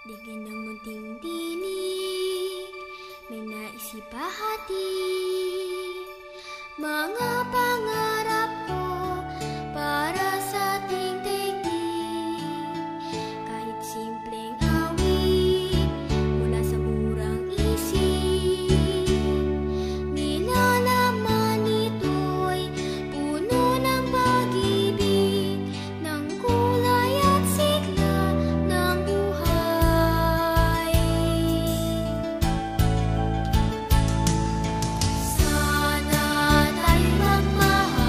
Digin ng munting dinig, may naisipahati, mga pangarap ko para sa ating daigdig. Kahit simpleng awit mula sa murang isip, nilalaman ito'y puno ng pag-ibig, ng kulay at sigla ng buhay. Sana tayo'y magmahal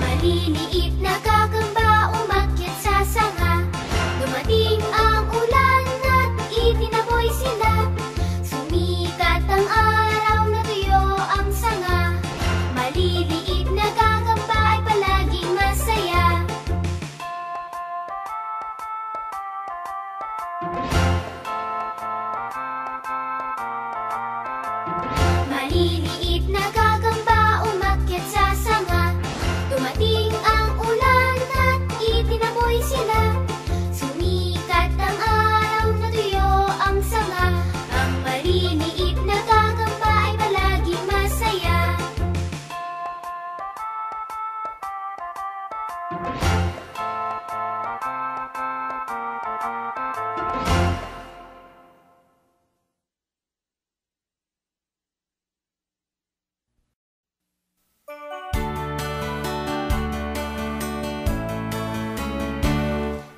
Maliliit na gagamba umakyat sa sanga. Dumating ang ulan at itinaboy sila. Sumikat ang araw, natuyo ang sanga. Maliliit na gagamba ay palaging masaya. Maliliit na gagamba umakyat sa sanga. Dumating ang ulan at itinaboy sila. Sumikat ang araw, natuyo ang sanga. Ang maliliit na gagamba ay palaging masaya.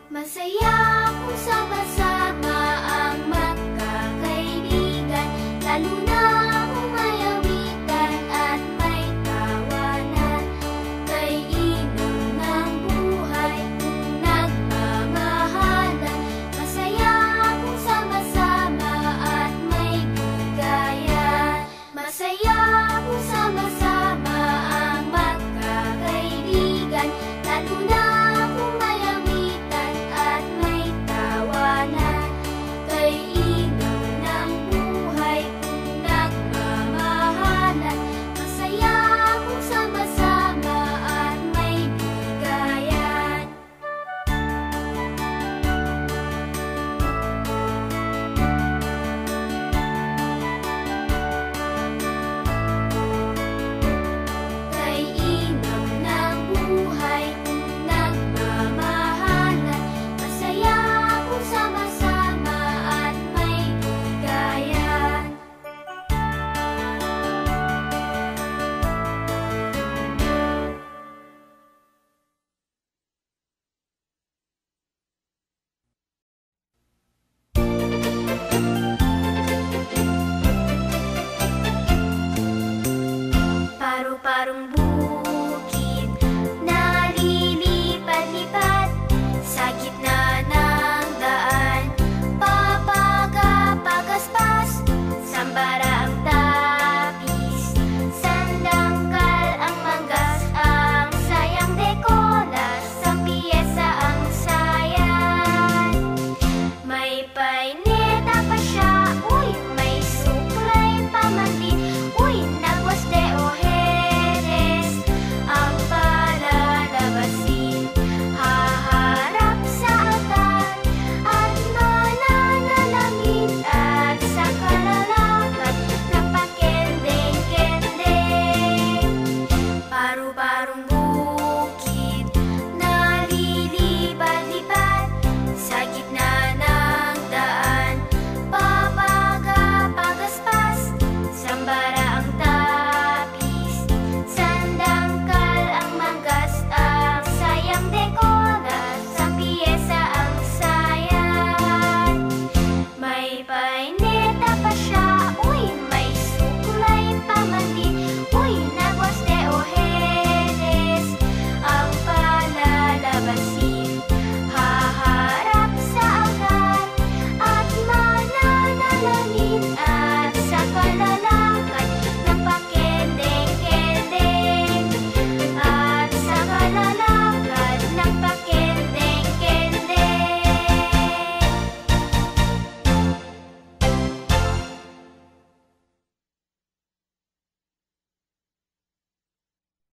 Masaya kung sama-sama ang magkakaibigan, lalo na kung may awitan at may tawanan. Kay inam ng buhay kung nagmamahalan. Masaya kung sama-sama at may bigayan. Masaya kung sama-sama ang magkakaibigan, lalo na kung may awitan at may tawanan. Kay inam ng buhay kung nagmamahalan. Masaya kung sama-sama at may bigayan. Kay inam ng buhay kung nagmamahalan. Masaya kung sama-sama at may bigayan. Paru-parong